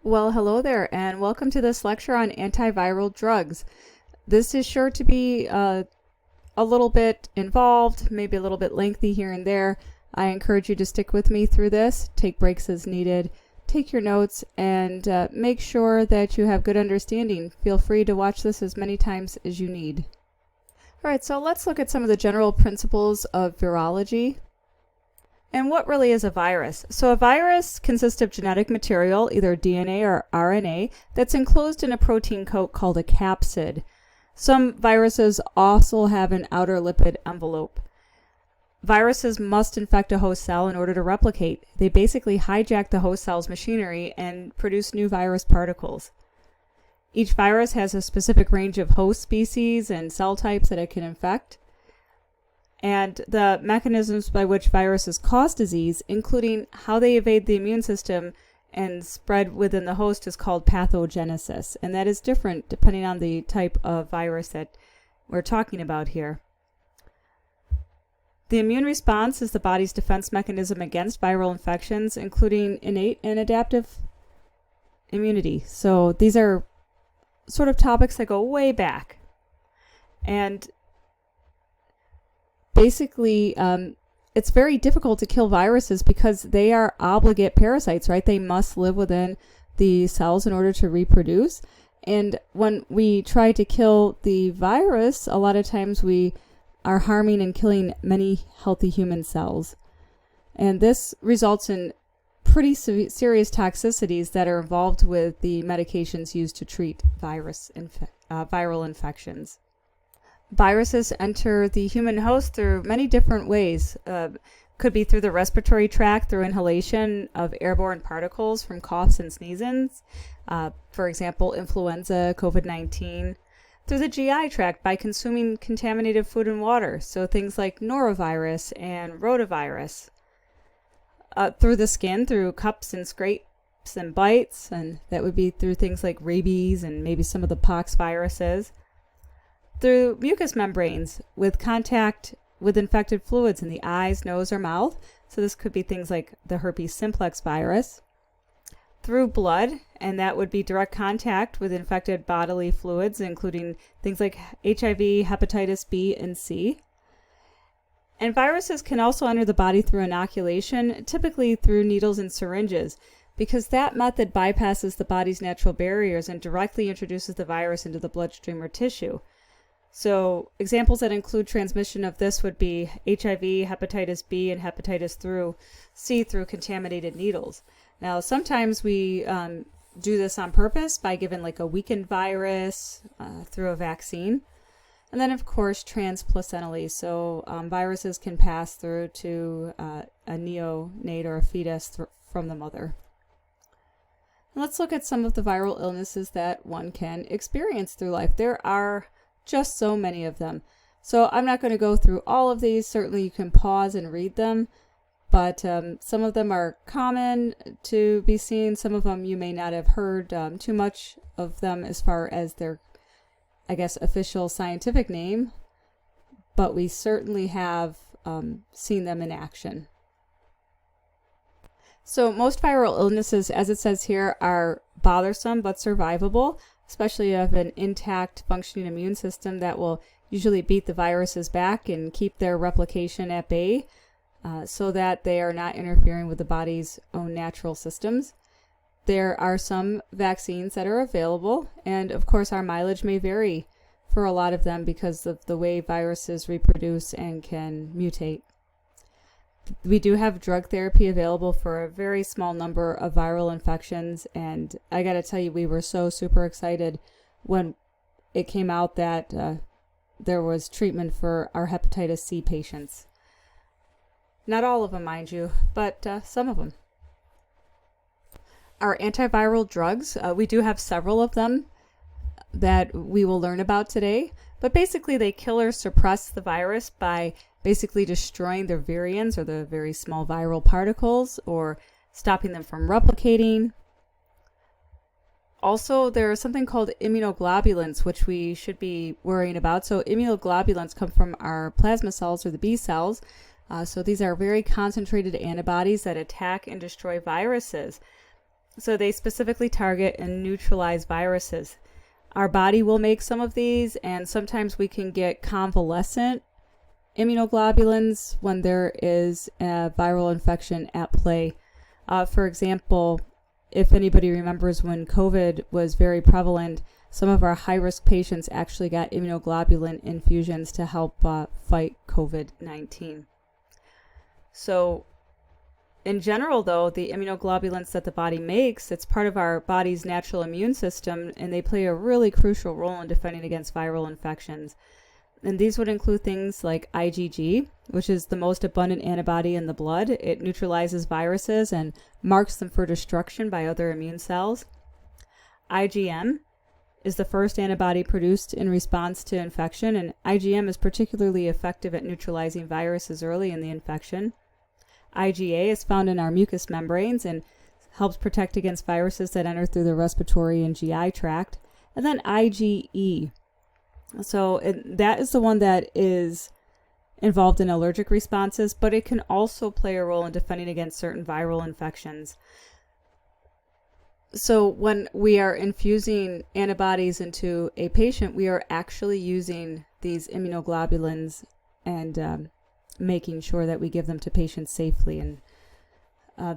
Well, hello there, and welcome to this lecture on antiviral drugs. This is sure to be a little bit involved, maybe a little bit lengthy here and there. I encourage you to stick with me through this, take breaks as needed, take your notes, and make sure that you have good understanding. Feel free to watch this as many times as you need. All right, so let's look at some of the general principles of virology. And what really is a virus? So a virus consists of genetic material, either DNA or RNA, that's enclosed in a protein coat called a capsid. Some viruses also have an outer lipid envelope. Viruses must infect a host cell in order to replicate. They basically hijack the host cell's machinery and produce new virus particles. Each virus has a specific range of host species and cell types that it can infect. And the mechanisms by which viruses cause disease, including how they evade the immune system and spread within the host, is called pathogenesis. And that is different depending on the type of virus that we're talking about here. The immune response is the body's defense mechanism against viral infections, including innate and adaptive immunity. So these are sort of topics that go way back. And basically, it's very difficult to kill viruses because they are obligate parasites, right? They must live within the cells in order to reproduce. And when we try to kill the virus, a lot of times we are harming and killing many healthy human cells. And this results in pretty serious toxicities that are involved with the medications used to treat viral infections. Viruses enter the human host through many different ways. Could be through the respiratory tract, through inhalation of airborne particles from coughs and sneezes. For example, influenza, COVID-19. Through the GI tract by consuming contaminated food and water. So things like norovirus and rotavirus. Through the skin, through cups and scrapes and bites. And that would be through things like rabies and maybe some of the pox viruses. Through mucous membranes with contact with infected fluids in the eyes, nose, or mouth. So this could be things like the herpes simplex virus. Through blood, and that would be direct contact with infected bodily fluids, including things like HIV, hepatitis B and C. And viruses can also enter the body through inoculation, typically through needles and syringes, because that method bypasses the body's natural barriers and directly introduces the virus into the bloodstream or tissue. So examples that include transmission of this would be HIV, hepatitis B, and hepatitis C through contaminated needles. Now, sometimes we do this on purpose by giving like a weakened virus through a vaccine. And then, of course, transplacentally. So viruses can pass through to a neonate or a fetus from the mother. And let's look at some of the viral illnesses that one can experience through life. There are just so many of them. So I'm not going to go through all of these. Certainly you can pause and read them. But some of them are common to be seen. Some of them you may not have heard too much of them as far as their, I guess, official scientific name. But we certainly have seen them in action. So most viral illnesses, as it says here, are bothersome but survivable, especially if you have an intact functioning immune system that will usually beat the viruses back and keep their replication at bay so that they are not interfering with the body's own natural systems. There are some vaccines that are available, and of course our mileage may vary for a lot of them because of the way viruses reproduce and can mutate. We do have drug therapy available for a very small number of viral infections, and I got to tell you, we were so super excited when it came out that there was treatment for our hepatitis C patients. Not all of them, mind you, but some of them. Our antiviral drugs, we do have several of them that we will learn about today, but basically they kill or suppress the virus by basically destroying their virions, or the very small viral particles, or stopping them from replicating. Also, there's something called immunoglobulins, which we should be worrying about. So immunoglobulins come from our plasma cells, or the B cells. So these are very concentrated antibodies that attack and destroy viruses. So they specifically target and neutralize viruses. Our body will make some of these, and sometimes we can get convalescent immunoglobulins when there is a viral infection at play. For example, if anybody remembers when COVID was very prevalent, some of our high-risk patients actually got immunoglobulin infusions to help fight COVID-19. So in general, though, the immunoglobulins that the body makes, it's part of our body's natural immune system, and they play a really crucial role in defending against viral infections. And these would include things like IgG, which is the most abundant antibody in the blood. It neutralizes viruses and marks them for destruction by other immune cells. IgM is the first antibody produced in response to infection, and IgM is particularly effective at neutralizing viruses early in the infection. IgA is found in our mucous membranes and helps protect against viruses that enter through the respiratory and GI tract. And then IgE. So that is the one that is involved in allergic responses, but it can also play a role in defending against certain viral infections. So when we are infusing antibodies into a patient, we are actually using these immunoglobulins and making sure that we give them to patients safely. And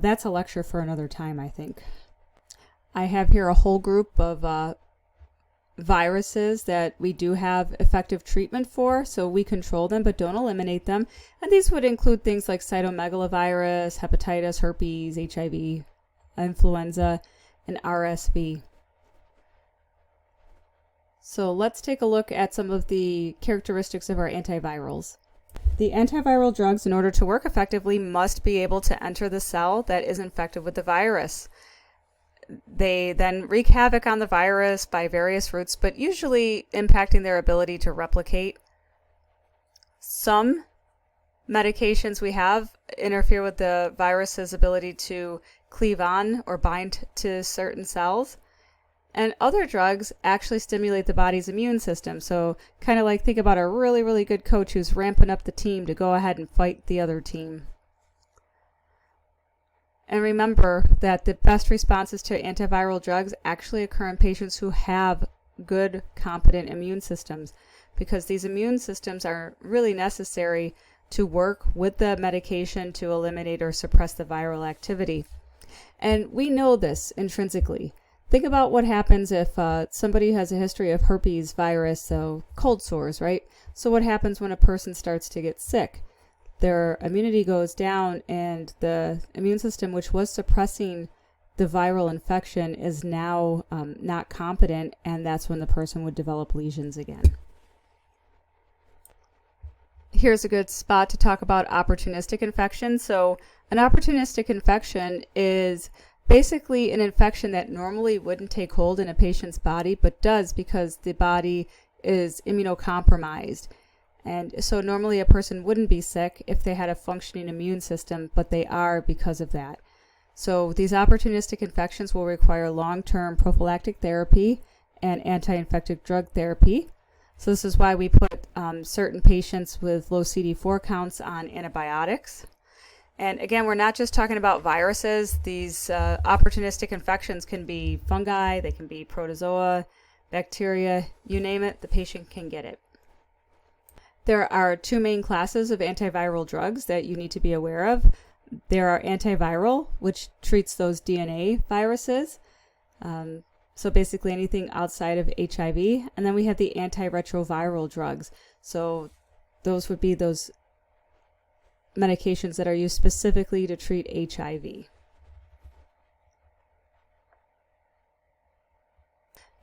that's a lecture for another time, I think. I have here a whole group of viruses that we do have effective treatment for, so we control them but don't eliminate them. And these would include things like cytomegalovirus, hepatitis, herpes, HIV, influenza, and RSV. So let's take a look at some of the characteristics of our antivirals. The antiviral drugs, in order to work effectively, must be able to enter the cell that is infected with the virus. They then wreak havoc on the virus by various routes, but usually impacting their ability to replicate. Some medications we have interfere with the virus's ability to cleave on or bind to certain cells. And other drugs actually stimulate the body's immune system. So kind of like think about a really, really good coach who's ramping up the team to go ahead and fight the other team. And remember that the best responses to antiviral drugs actually occur in patients who have good, competent immune systems, because these immune systems are really necessary to work with the medication to eliminate or suppress the viral activity. And we know this intrinsically. Think about what happens if somebody has a history of herpes virus, so cold sores, right? So what happens when a person starts to get sick? Their immunity goes down, and the immune system, which was suppressing the viral infection, is now not competent, and that's when the person would develop lesions again. Here's a good spot to talk about opportunistic infection. So an opportunistic infection is basically an infection that normally wouldn't take hold in a patient's body, but does because the body is immunocompromised. And so normally a person wouldn't be sick if they had a functioning immune system, but they are because of that. So these opportunistic infections will require long-term prophylactic therapy and anti-infective drug therapy. So this is why we put certain patients with low CD4 counts on antibiotics. And again, we're not just talking about viruses. These opportunistic infections can be fungi, they can be protozoa, bacteria, you name it, the patient can get it. There are two main classes of antiviral drugs that you need to be aware of. There are antiviral, which treats those DNA viruses. So basically anything outside of HIV. And then we have the antiretroviral drugs. So those would be those medications that are used specifically to treat HIV.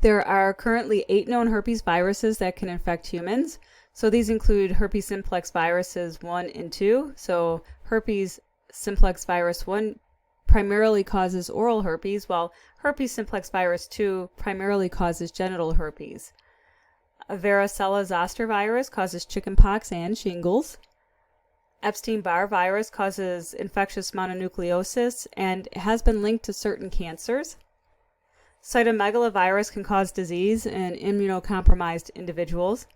There are currently 8 known herpes viruses that can infect humans. So these include herpes simplex viruses 1 and 2. So herpes simplex virus 1 primarily causes oral herpes, while herpes simplex virus 2 primarily causes genital herpes. A varicella zoster virus causes chickenpox and shingles. Epstein-Barr virus causes infectious mononucleosis and has been linked to certain cancers. Cytomegalovirus can cause disease in immunocompromised individuals.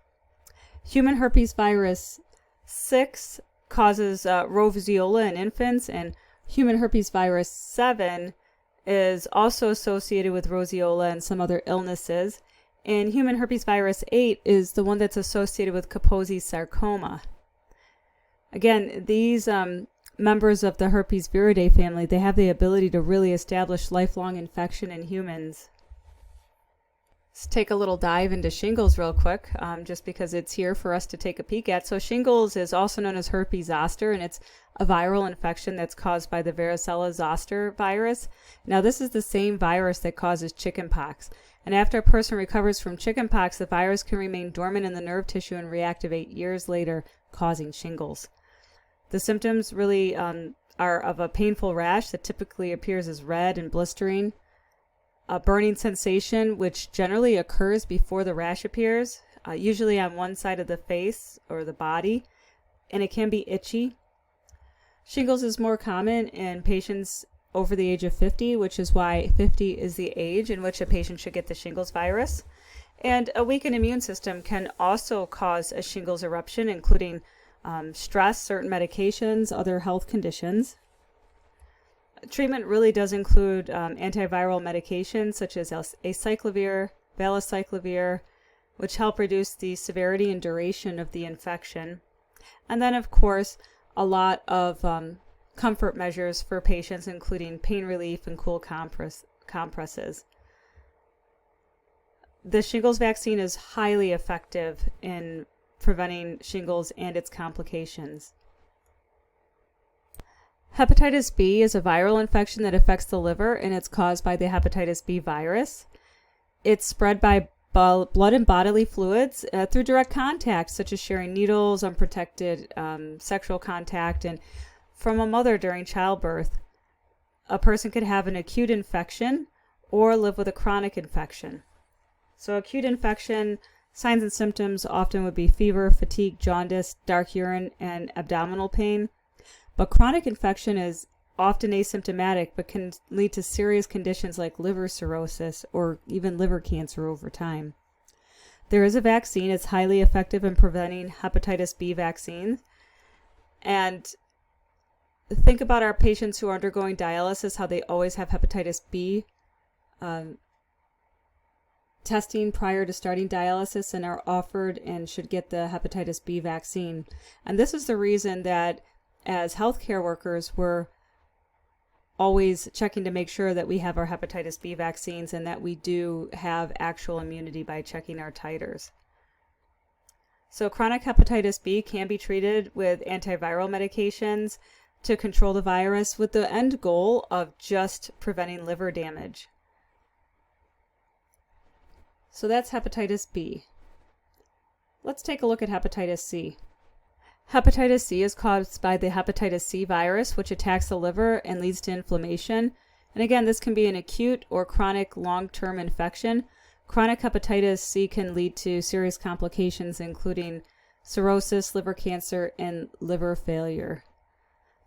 Human herpes virus 6 causes roseola in infants, and human herpes virus 7 is also associated with roseola and some other illnesses. And human herpes virus 8 is the one that's associated with Kaposi sarcoma. Again, these members of the herpes viridae family, they have the ability to really establish lifelong infection in humans. Let's take a little dive into shingles real quick, just because it's here for us to take a peek at. So shingles is also known as herpes zoster, and it's a viral infection that's caused by the varicella zoster virus. Now, this is the same virus that causes chickenpox. And after a person recovers from chickenpox, the virus can remain dormant in the nerve tissue and reactivate years later, causing shingles. The symptoms really are of a painful rash that typically appears as red and blistering, a burning sensation which generally occurs before the rash appears, usually on one side of the face or the body, and it can be itchy. Shingles is more common in patients over the age of 50, which is why 50 is the age in which a patient should get the shingles virus. And a weakened immune system can also cause a shingles eruption, including stress, certain medications, other health conditions. Treatment really does include antiviral medications such as acyclovir, valacyclovir, which help reduce the severity and duration of the infection. And then, of course, a lot of comfort measures for patients, including pain relief and cool compresses. The shingles vaccine is highly effective in preventing shingles and its complications. Hepatitis B is a viral infection that affects the liver, and it's caused by the hepatitis B virus. It's spread by blood and bodily fluids through direct contact, such as sharing needles, unprotected sexual contact, and from a mother during childbirth. A person could have an acute infection or live with a chronic infection. So acute infection, signs and symptoms often would be fever, fatigue, jaundice, dark urine, and abdominal pain. But chronic infection is often asymptomatic but can lead to serious conditions like liver cirrhosis or even liver cancer over time. There is a vaccine. It's highly effective in preventing hepatitis B vaccines. And think about our patients who are undergoing dialysis, how they always have hepatitis B testing prior to starting dialysis and are offered and should get the hepatitis B vaccine. And this is the reason that as healthcare workers, we're always checking to make sure that we have our hepatitis B vaccines and that we do have actual immunity by checking our titers. So chronic hepatitis B can be treated with antiviral medications to control the virus with the end goal of just preventing liver damage. So that's hepatitis B. Let's take a look at hepatitis C. Hepatitis C is caused by the hepatitis C virus, which attacks the liver and leads to inflammation. And again, this can be an acute or chronic long-term infection. Chronic hepatitis C can lead to serious complications, including cirrhosis, liver cancer, and liver failure.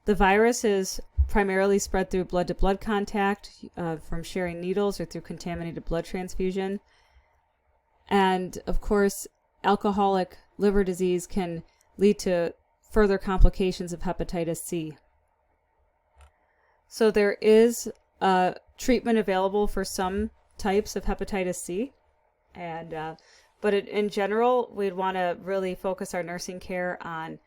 The virus is primarily spread through blood-to-blood contact, from sharing needles or through contaminated blood transfusion. And of course, alcoholic liver disease can lead to further complications of hepatitis C. So there is treatment available for some types of hepatitis C, but in general, we'd want to really focus our nursing care on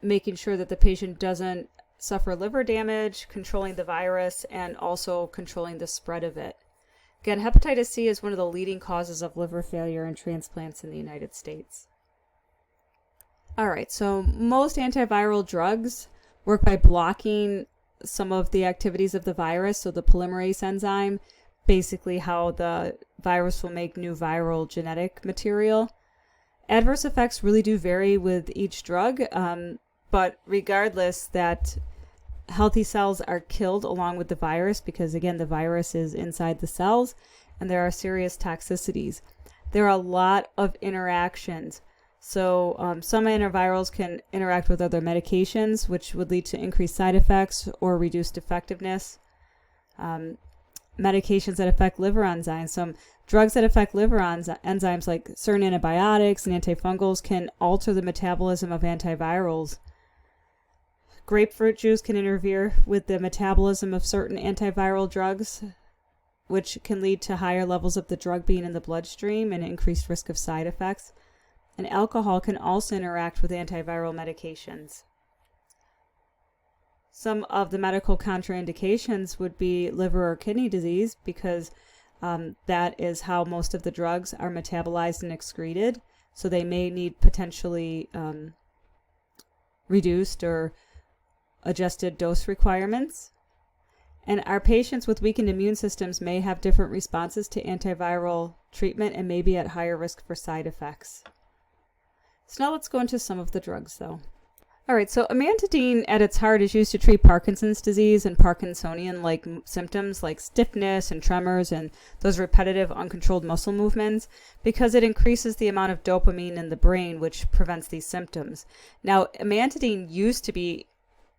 making sure that the patient doesn't suffer liver damage, controlling the virus, and also controlling the spread of it. Again, hepatitis C is one of the leading causes of liver failure and transplants in the United States. All right, so most antiviral drugs work by blocking some of the activities of the virus, so the polymerase enzyme, basically how the virus will make new viral genetic material. Adverse effects really do vary with each drug, but regardless, that healthy cells are killed along with the virus because, again, the virus is inside the cells and there are serious toxicities. There are a lot of interactions. So some antivirals can interact with other medications, which would lead to increased side effects or reduced effectiveness. Medications that affect liver enzymes. Some drugs that affect liver enzymes like certain antibiotics and antifungals can alter the metabolism of antivirals. Grapefruit juice can interfere with the metabolism of certain antiviral drugs, which can lead to higher levels of the drug being in the bloodstream and increased risk of side effects. And alcohol can also interact with antiviral medications. Some of the medical contraindications would be liver or kidney disease, because that is how most of the drugs are metabolized and excreted. So they may need potentially reduced or adjusted dose requirements. And our patients with weakened immune systems may have different responses to antiviral treatment and may be at higher risk for side effects. So now let's go into some of the drugs, though. All right, so amantadine at its heart is used to treat Parkinson's disease and Parkinsonian-like symptoms like stiffness and tremors and those repetitive uncontrolled muscle movements, because it increases the amount of dopamine in the brain, which prevents these symptoms. Now, amantadine used to be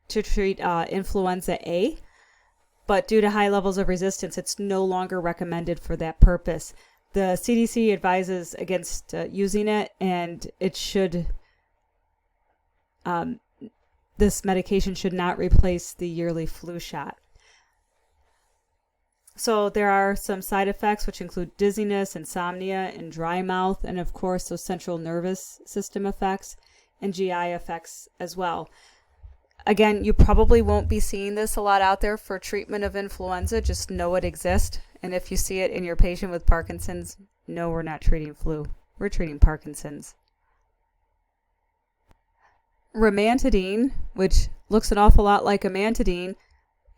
to treat influenza A, but due to high levels of resistance, it's no longer recommended for that purpose. The CDC advises against using it, and it should, this medication should not replace the yearly flu shot. So there are some side effects, which include dizziness, insomnia, and dry mouth, and of course those central nervous system effects and GI effects as well. Again, you probably won't be seeing this a lot out there for treatment of influenza. Just know it exists. And if you see it in your patient with Parkinson's, no, we're not treating flu. We're treating Parkinson's. Rimantadine, which looks an awful lot like amantadine,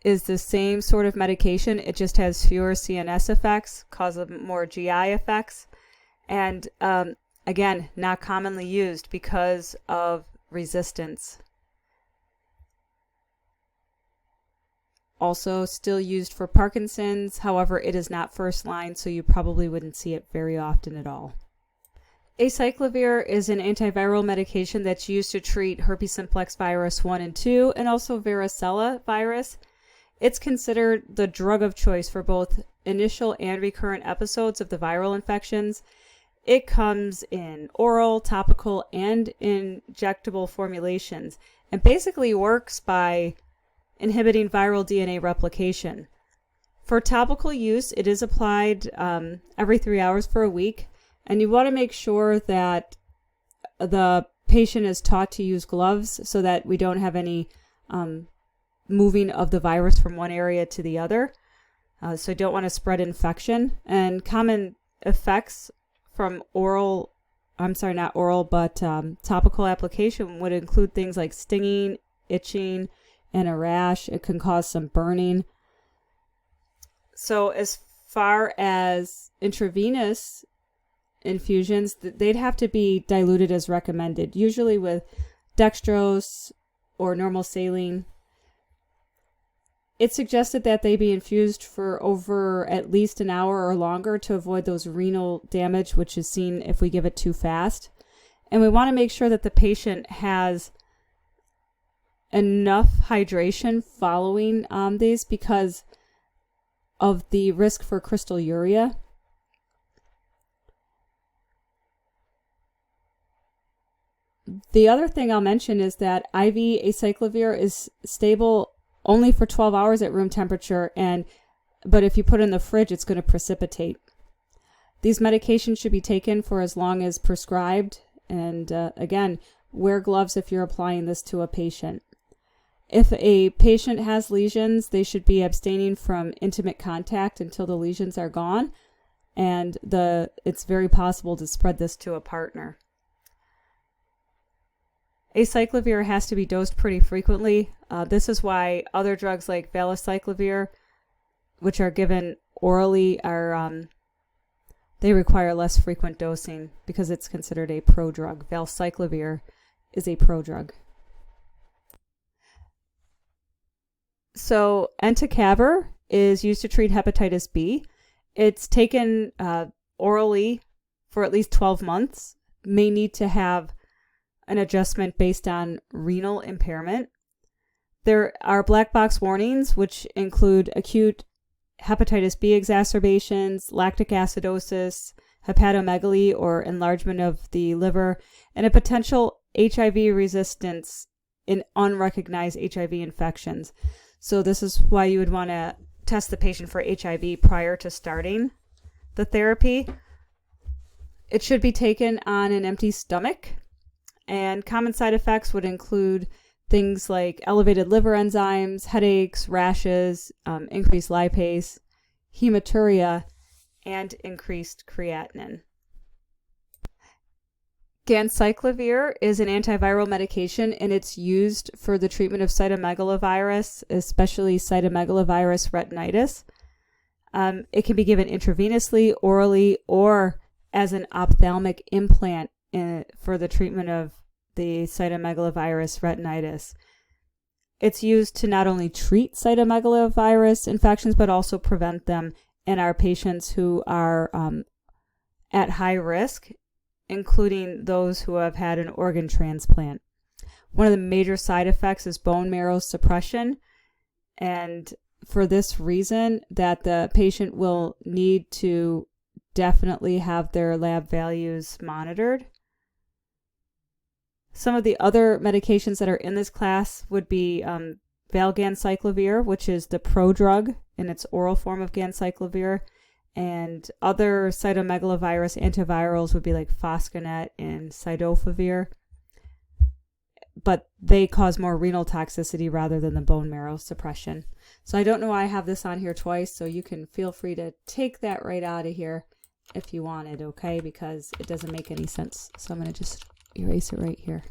is the same sort of medication. It just has fewer CNS effects, causes more GI effects. And again, not commonly used because of resistance. Also still used for Parkinson's. However, it is not first line, so you probably wouldn't see it very often at all. Acyclovir is an antiviral medication that's used to treat herpes simplex virus 1 and 2 and also varicella virus. It's considered the drug of choice for both initial and recurrent episodes of the viral infections. It comes in oral, topical, and injectable formulations, and basically works by inhibiting viral DNA replication. For topical use, it is applied every 3 hours for a week, and you want to make sure that the patient is taught to use gloves so that we don't have any moving of the virus from one area to the other. So you don't want to spread infection. And common effects from topical application would include things like stinging, itching, and a rash. It can cause some burning. So as far as intravenous infusions, they'd have to be diluted as recommended, usually with dextrose or normal saline. It's suggested that they be infused for over at least an hour or longer to avoid those renal damage, which is seen if we give it too fast. And we want to make sure that the patient has enough hydration following these because of the risk for crystalluria. The other thing I'll mention is that IV acyclovir is stable only for 12 hours at room temperature, but if you put it in the fridge, it's going to precipitate. These medications should be taken for as long as prescribed, and again, wear gloves if you're applying this to a patient. If a patient has lesions, they should be abstaining from intimate contact until the lesions are gone, and it's very possible to spread this to a partner. Acyclovir has to be dosed pretty frequently. This is why other drugs like valacyclovir, which are given orally, they require less frequent dosing because it's considered a prodrug. Valacyclovir is a prodrug. So entecavir is used to treat hepatitis B. It's taken orally for at least 12 months. May need to have an adjustment based on renal impairment. There are black box warnings, which include acute hepatitis B exacerbations, lactic acidosis, hepatomegaly or enlargement of the liver, and a potential HIV resistance in unrecognized HIV infections. So this is why you would want to test the patient for HIV prior to starting the therapy. It should be taken on an empty stomach, and common side effects would include things like elevated liver enzymes, headaches, rashes, increased lipase, hematuria, and increased creatinine. Ganciclovir is an antiviral medication, and it's used for the treatment of cytomegalovirus, especially cytomegalovirus retinitis. It can be given intravenously, orally, or as an ophthalmic implant for the treatment of the cytomegalovirus retinitis. It's used to not only treat cytomegalovirus infections, but also prevent them in our patients who are at high risk, including those who have had an organ transplant. One of the major side effects is bone marrow suppression, and for this reason that the patient will need to definitely have their lab values monitored. Some of the other medications that are in this class would be valganciclovir, which is the prodrug in its oral form of ganciclovir, and other cytomegalovirus antivirals would be like foscanet and cidofovir, but they cause more renal toxicity rather than the bone marrow suppression. So I don't know why I have this on here twice, so you can feel free to take that right out of here if you wanted, okay? Because it doesn't make any sense. So I'm going to just erase it right here.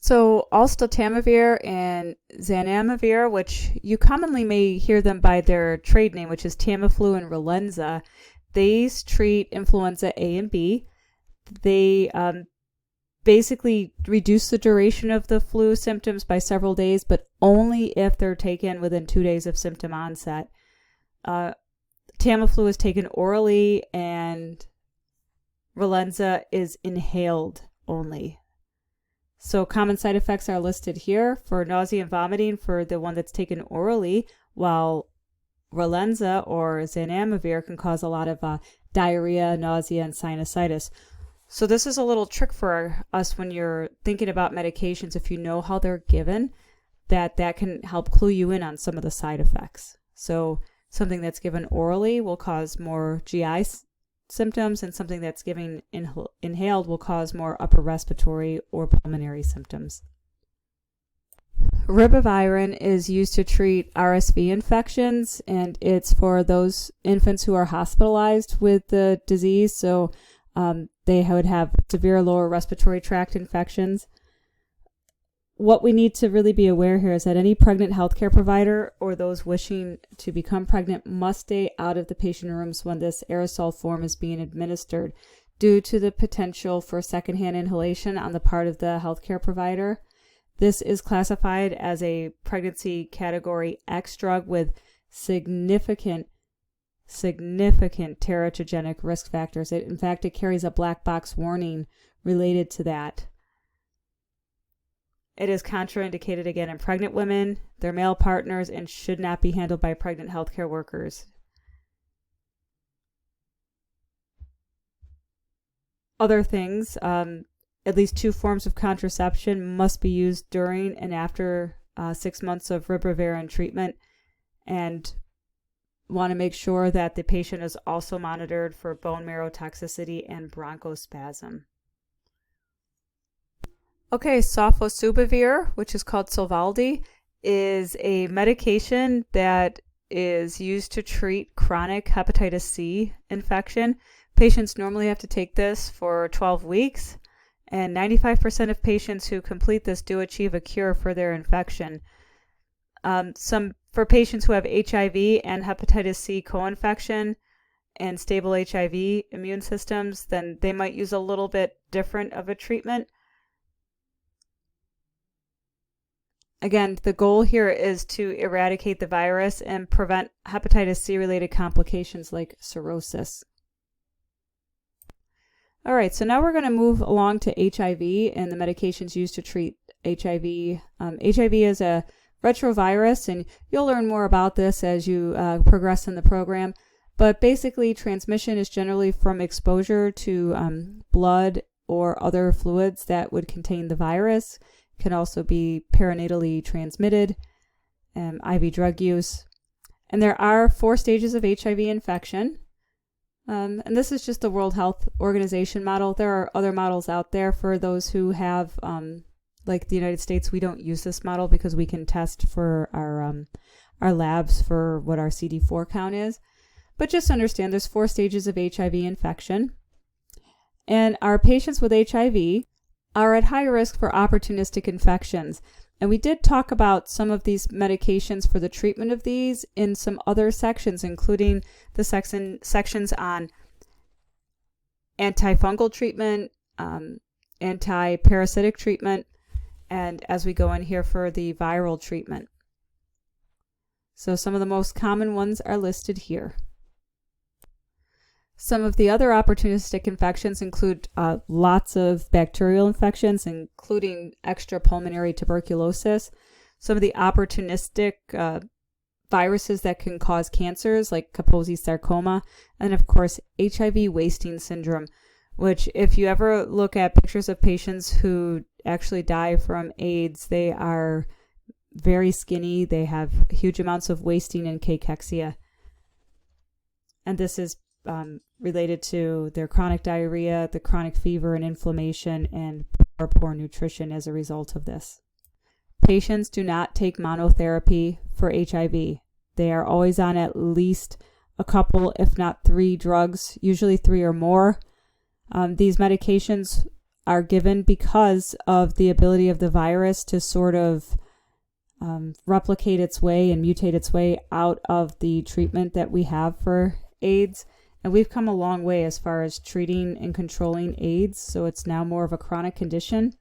So alstiltamivir and zanamivir, which you commonly may hear them by their trade name, which is Tamiflu and Relenza, these treat influenza A and B. They basically reduce the duration of the flu symptoms by several days, but only if they're taken within 2 days of symptom onset. Tamiflu is taken orally, and Relenza is inhaled only. So common side effects are listed here for nausea and vomiting for the one that's taken orally, while Relenza or zanamivir can cause a lot of diarrhea, nausea, and sinusitis. So this is a little trick for us when you're thinking about medications. If you know how they're given, that can help clue you in on some of the side effects. So something that's given orally will cause more GI symptoms, and something that's given inhaled will cause more upper respiratory or pulmonary symptoms. Ribavirin is used to treat RSV infections, and it's for those infants who are hospitalized with the disease. So they would have severe lower respiratory tract infections. What we need to really be aware here is that any pregnant healthcare provider or those wishing to become pregnant must stay out of the patient rooms when this aerosol form is being administered, due to the potential for secondhand inhalation on the part of the healthcare provider. This is classified as a pregnancy category X drug with significant teratogenic risk factors. In fact, it carries a black box warning related to that. It is contraindicated again in pregnant women, their male partners, and should not be handled by pregnant healthcare workers. Other things, at least 2 forms of contraception must be used during and after 6 months of ribavirin treatment, and want to make sure that the patient is also monitored for bone marrow toxicity and bronchospasm. Okay, sofosbuvir, which is called Sovaldi, is a medication that is used to treat chronic hepatitis C infection. Patients normally have to take this for 12 weeks, and 95% of patients who complete this do achieve a cure for their infection. For patients who have HIV and hepatitis C co-infection and stable HIV immune systems, then they might use a little bit different of a treatment. Again, the goal here is to eradicate the virus and prevent hepatitis C-related complications like cirrhosis. All right, so now we're going to move along to HIV and the medications used to treat HIV. HIV is a retrovirus, and you'll learn more about this as you progress in the program. But basically, transmission is generally from exposure to blood or other fluids that would contain the virus. Can also be perinatally transmitted, IV drug use. And there are 4 stages of HIV infection. And this is just the World Health Organization model. There are other models out there for those who have, like the United States, we don't use this model because we can test for our labs for what our CD4 count is. But just understand there's 4 stages of HIV infection. And our patients with HIV are at high risk for opportunistic infections. And we did talk about some of these medications for the treatment of these in some other sections, including the sections on antifungal treatment, anti-parasitic treatment, and as we go in here for the viral treatment. So some of the most common ones are listed here. Some of the other opportunistic infections include lots of bacterial infections, including extrapulmonary tuberculosis. Some of the opportunistic viruses that can cause cancers, like Kaposi sarcoma, and of course, HIV wasting syndrome, which if you ever look at pictures of patients who actually die from AIDS, they are very skinny. They have huge amounts of wasting and cachexia. And this is related to their chronic diarrhea, the chronic fever and inflammation, and poor nutrition as a result of this. Patients do not take monotherapy for HIV. They are always on at least a couple, if not 3 drugs, usually 3 or more. These medications are given because of the ability of the virus to sort of replicate its way and mutate its way out of the treatment that we have for AIDS. And we've come a long way as far as treating and controlling AIDS, so it's now more of a chronic condition.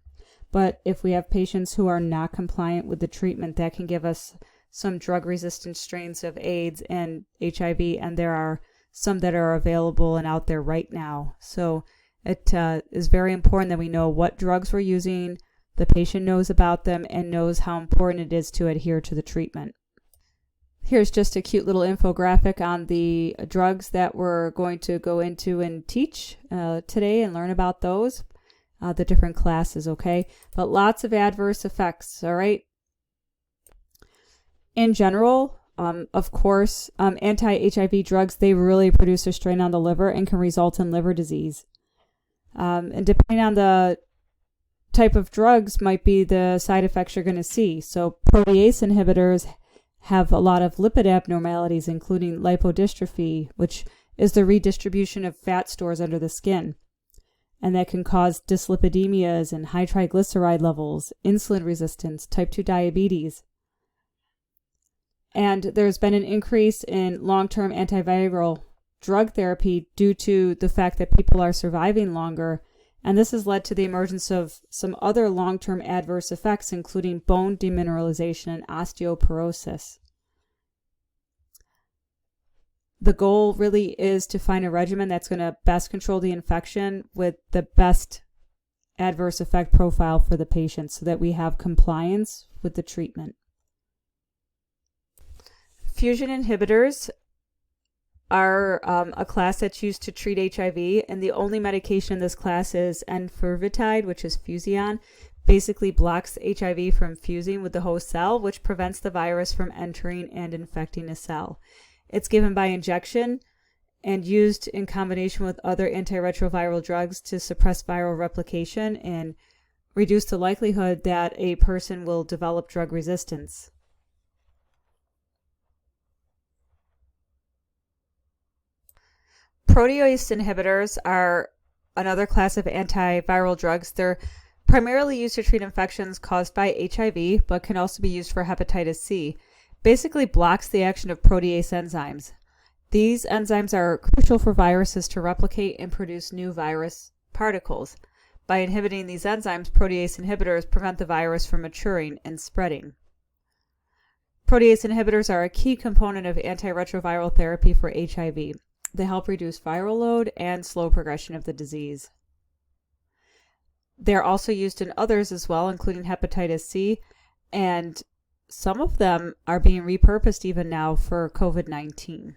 But if we have patients who are not compliant with the treatment, that can give us some drug-resistant strains of AIDS and HIV, and there are some that are available and out there right now. So it is very important that we know what drugs we're using, the patient knows about them, and knows how important it is to adhere to the treatment. Here's just a cute little infographic on the drugs that we're going to go into and teach today and learn about those, the different classes, okay? But lots of adverse effects, all right? In general, of course, anti-HIV drugs, they really produce a strain on the liver and can result in liver disease. And depending on the type of drugs might be the side effects you're going to see. So protease inhibitors have a lot of lipid abnormalities, including lipodystrophy, which is the redistribution of fat stores under the skin. And that can cause dyslipidemias and high triglyceride levels, insulin resistance, type 2 diabetes. And there's been an increase in long-term antiviral drug therapy due to the fact that people are surviving longer. And this has led to the emergence of some other long-term adverse effects, including bone demineralization and osteoporosis. The goal really is to find a regimen that's going to best control the infection with the best adverse effect profile for the patient so that we have compliance with the treatment. Fusion inhibitors are a class that's used to treat HIV, and the only medication in this class is enfervitide, which is Fusion. Basically blocks HIV from fusing with the host cell, which prevents the virus from entering and infecting a cell. It's given by injection and used in combination with other antiretroviral drugs to suppress viral replication and reduce the likelihood that a person will develop drug resistance. Protease inhibitors are another class of antiviral drugs. They're primarily used to treat infections caused by HIV, but can also be used for hepatitis C. Basically blocks the action of protease enzymes. These enzymes are crucial for viruses to replicate and produce new virus particles. By inhibiting these enzymes, protease inhibitors prevent the virus from maturing and spreading. Protease inhibitors are a key component of antiretroviral therapy for HIV. They help reduce viral load and slow progression of the disease. They're also used in others as well, including hepatitis C, and some of them are being repurposed even now for COVID-19.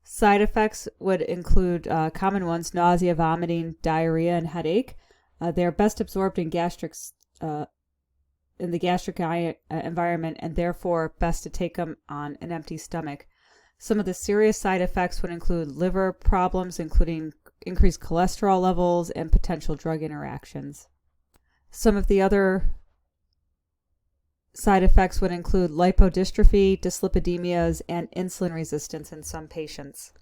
Side effects would include common ones: nausea, vomiting, diarrhea, and headache. They are best absorbed in the gastric environment, and therefore best to take them on an empty stomach. Some of the serious side effects would include liver problems, including increased cholesterol levels and potential drug interactions. Some of the other side effects would include lipodystrophy, dyslipidemias, and insulin resistance in some patients.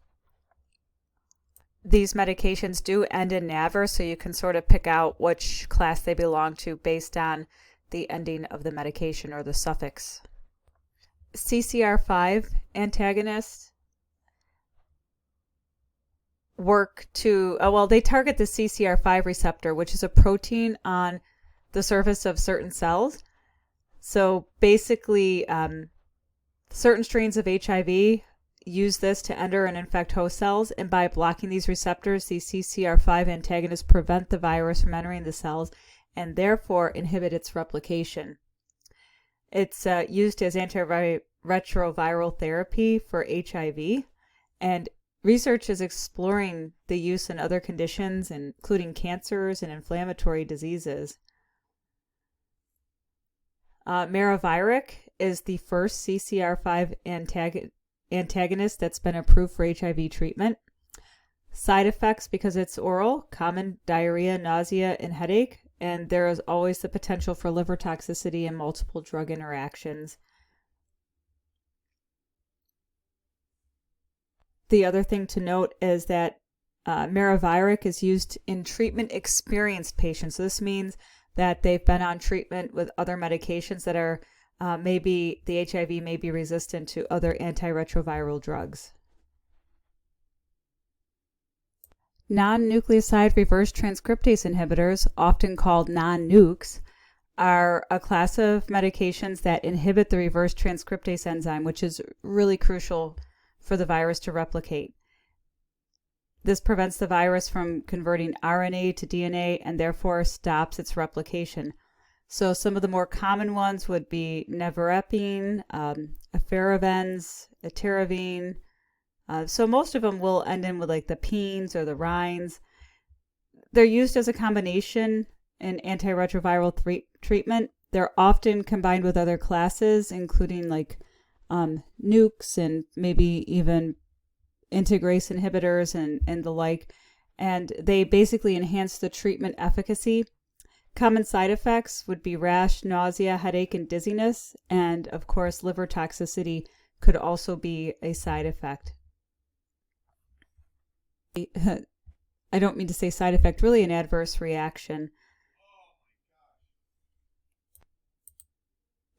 These medications do end in NAVR, so you can sort of pick out which class they belong to based on the ending of the medication or the suffix. CCR5 antagonists work to, they target the CCR5 receptor, which is a protein on the surface of certain cells. So basically, certain strains of HIV use this to enter and infect host cells, and by blocking these receptors, these CCR5 antagonists prevent the virus from entering the cells and therefore inhibit its replication. It's used as antiretroviral therapy for HIV, and research is exploring the use in other conditions, including cancers and inflammatory diseases. Maraviric is the first CCR5 antagonist that's been approved for HIV treatment. Side effects, because it's oral: common diarrhea, nausea, and headache, and there is always the potential for liver toxicity and multiple drug interactions. The other thing to note is that Maraviric is used in treatment-experienced patients. So this means that they've been on treatment with other medications that are maybe the HIV may be resistant to other antiretroviral drugs. Non-nucleoside reverse transcriptase inhibitors, often called non-nukes, are a class of medications that inhibit the reverse transcriptase enzyme, which is really crucial for the virus to replicate. This prevents the virus from converting RNA to DNA and therefore stops its replication. So some of the more common ones would be nevirapine, efavirenz, etiravine. So most of them will end in with like the penes or the rines. They're used as a combination in antiretroviral treatment. They're often combined with other classes, including like nukes and maybe even integrase inhibitors and the like. And they basically enhance the treatment efficacy. Common side effects would be rash, nausea, headache, and dizziness. And of course, liver toxicity could also be a side effect. I don't mean to say side effect, really an adverse reaction.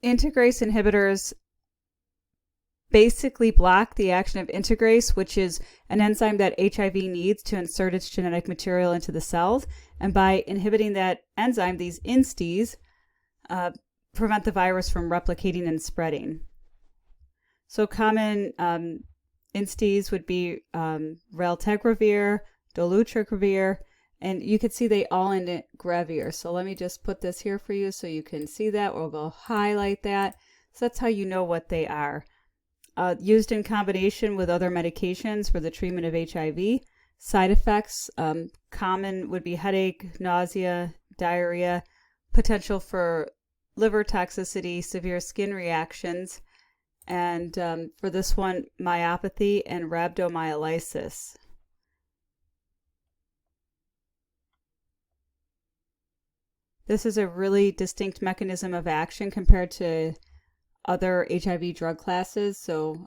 Integrase inhibitors basically block the action of integrase, which is an enzyme that HIV needs to insert its genetic material into the cells. And by inhibiting that enzyme, these instes prevent the virus from replicating and spreading. So common instes would be raltegravir, dolutegravir, and you can see they all end in gravir. So let me just put this here for you so you can see that, or we'll highlight that. So that's how you know what they are. Used in combination with other medications for the treatment of HIV. Side effects, common would be headache, nausea, diarrhea, potential for liver toxicity, severe skin reactions, and for this one, myopathy and rhabdomyolysis. This is a really distinct mechanism of action compared to other HIV drug classes, so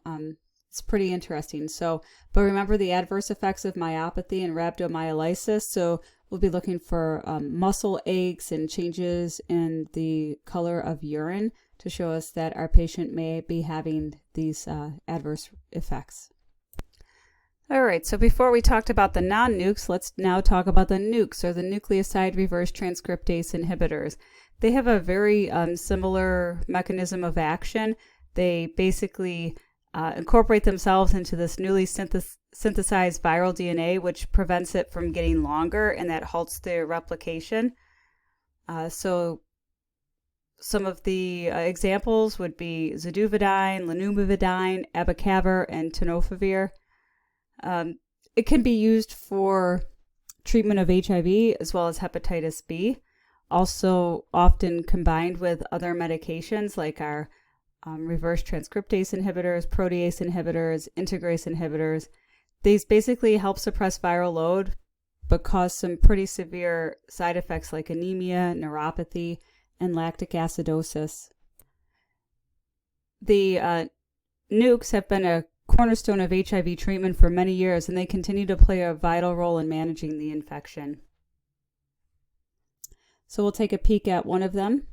it's pretty interesting. But remember the adverse effects of myopathy and rhabdomyolysis. So we'll be looking for muscle aches and changes in the color of urine to show us that our patient may be having these adverse effects. All right, so before we talked about the non-nukes, let's now talk about the nukes, or the nucleoside reverse transcriptase inhibitors. They have a very similar mechanism of action. They basically incorporate themselves into this newly synthesized viral DNA, which prevents it from getting longer, and that halts the replication. So some of the examples would be zidovudine, lanumivudine, abacavir, and tenofovir. It can be used for treatment of HIV as well as hepatitis B, also often combined with other medications like our reverse transcriptase inhibitors, protease inhibitors, integrase inhibitors. These basically help suppress viral load, but cause some pretty severe side effects like anemia, neuropathy, and lactic acidosis. The nukes have been a cornerstone of HIV treatment for many years, and they continue to play a vital role in managing the infection. So we'll take a peek at one of them.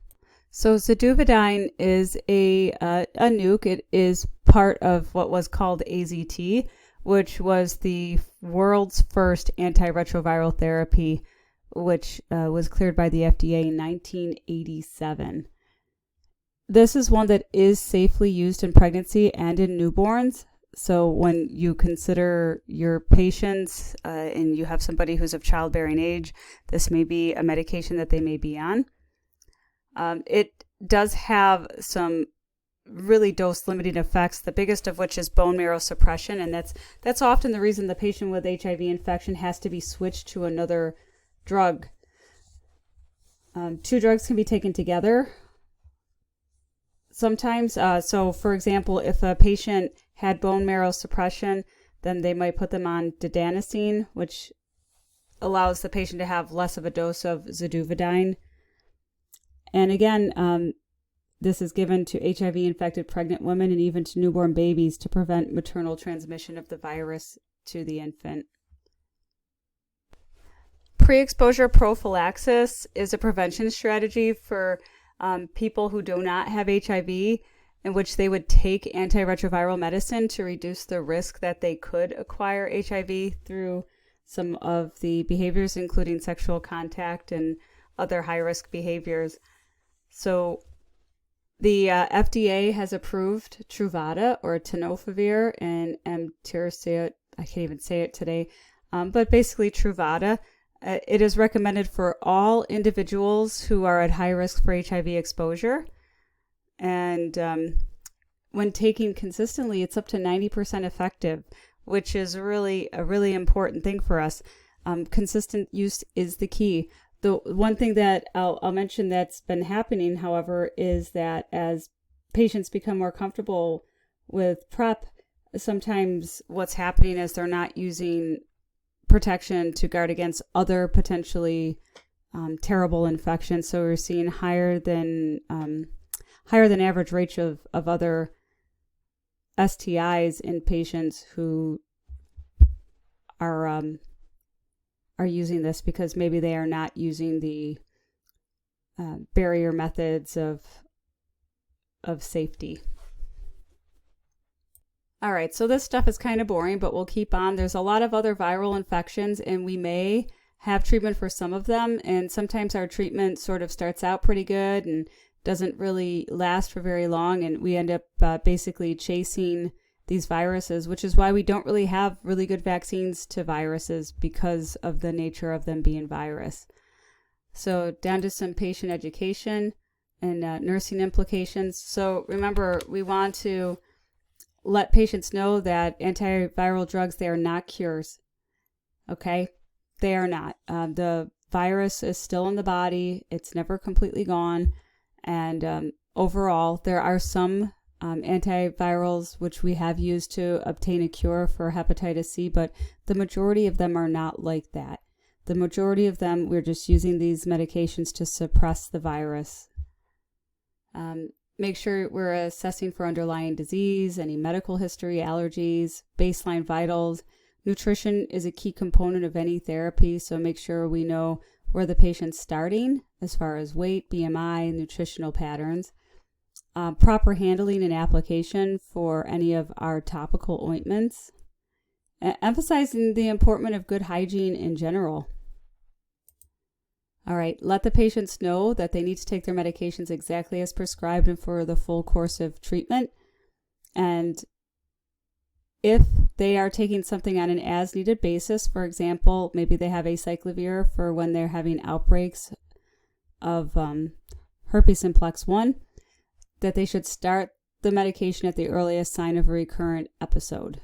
So zidovudine is a nuke. It is part of what was called AZT, which was the world's first antiretroviral therapy, which was cleared by the FDA in 1987. This is one that is safely used in pregnancy and in newborns. So when you consider your patients and you have somebody who's of childbearing age, this may be a medication that they may be on. It does have some really dose-limiting effects, the biggest of which is bone marrow suppression, and that's often the reason the patient with HIV infection has to be switched to another drug. Two drugs can be taken together sometimes. So, for example, if a patient had bone marrow suppression, then they might put them on didanosine, which allows the patient to have less of a dose of zidovudine. And again, this is given to HIV-infected pregnant women and even to newborn babies to prevent maternal transmission of the virus to the infant. Pre-exposure prophylaxis is a prevention strategy for people who do not have HIV, in which they would take antiretroviral medicine to reduce the risk that they could acquire HIV through some of the behaviors, including sexual contact and other high-risk behaviors. So the FDA has approved Truvada or tenofovir and emtricitabine. I can't even say it today, but basically Truvada. It is recommended for all individuals who are at high risk for HIV exposure. And when taken consistently, it's up to 90% effective, which is really a really important thing for us. Consistent use is the key. The one thing that I'll mention that's been happening, however, is that as patients become more comfortable with PrEP, sometimes what's happening is they're not using protection to guard against other potentially terrible infections. So we're seeing higher than average rates of other STIs in patients who are using this because maybe they are not using the barrier methods of safety. All right, so this stuff is kind of boring, but we'll keep on. There's a lot of other viral infections, and we may have treatment for some of them. And sometimes our treatment sort of starts out pretty good and doesn't really last for very long. And we end up basically chasing these viruses, which is why we don't really have really good vaccines to viruses because of the nature of them being virus. So down to some patient education and nursing implications. So remember, we want to let patients know that antiviral drugs, they are not cures. Okay? They are not. The virus is still in the body. It's never completely gone. And overall, there are some antivirals which we have used to obtain a cure for hepatitis C, but the majority of them are not like that. The majority of them, we're just using these medications to suppress the virus. Make sure we're assessing for underlying disease, any medical history, allergies, baseline vitals. Nutrition is a key component of any therapy, so make sure we know where the patient's starting as far as weight, BMI, nutritional patterns. Proper handling and application for any of our topical ointments. Emphasizing the importance of good hygiene in general. All right, let the patients know that they need to take their medications exactly as prescribed and for the full course of treatment. And if they are taking something on an as-needed basis, for example, maybe they have acyclovir for when they're having outbreaks of herpes simplex 1, that they should start the medication at the earliest sign of a recurrent episode.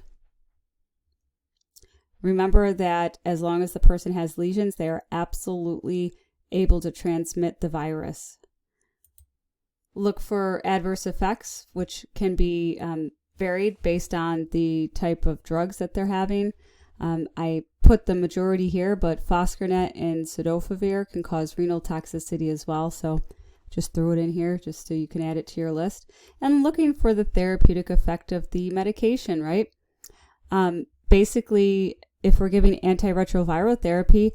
Remember that as long as the person has lesions, they are absolutely able to transmit the virus. Look for adverse effects, which can be varied based on the type of drugs that they're having. I put the majority here, but foscarnet and cidofovir can cause renal toxicity as well. So just threw it in here just so you can add it to your list. And looking for the therapeutic effect of the medication, right? Basically, if we're giving antiretroviral therapy,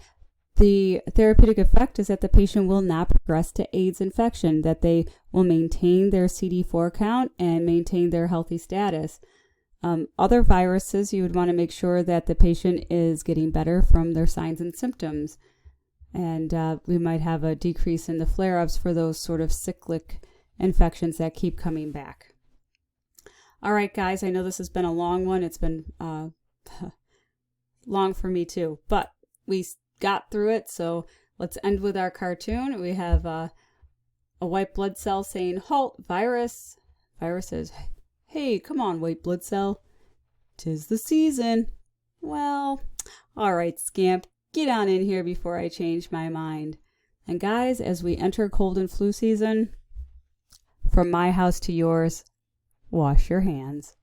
the therapeutic effect is that the patient will not progress to AIDS infection, that they will maintain their CD4 count and maintain their healthy status. Other viruses, you would want to make sure that the patient is getting better from their signs and symptoms. And we might have a decrease in the flare-ups for those sort of cyclic infections that keep coming back. All right, guys, I know this has been a long one. It's been long for me too, but we got through it. So let's end with our cartoon. We have a white blood cell saying, "Halt, virus." Virus says, "Hey, come on, white blood cell. 'Tis the season." Well, all right, scamp, get on in here before I change my mind. And guys, as we enter cold and flu season, from my house to yours, wash your hands.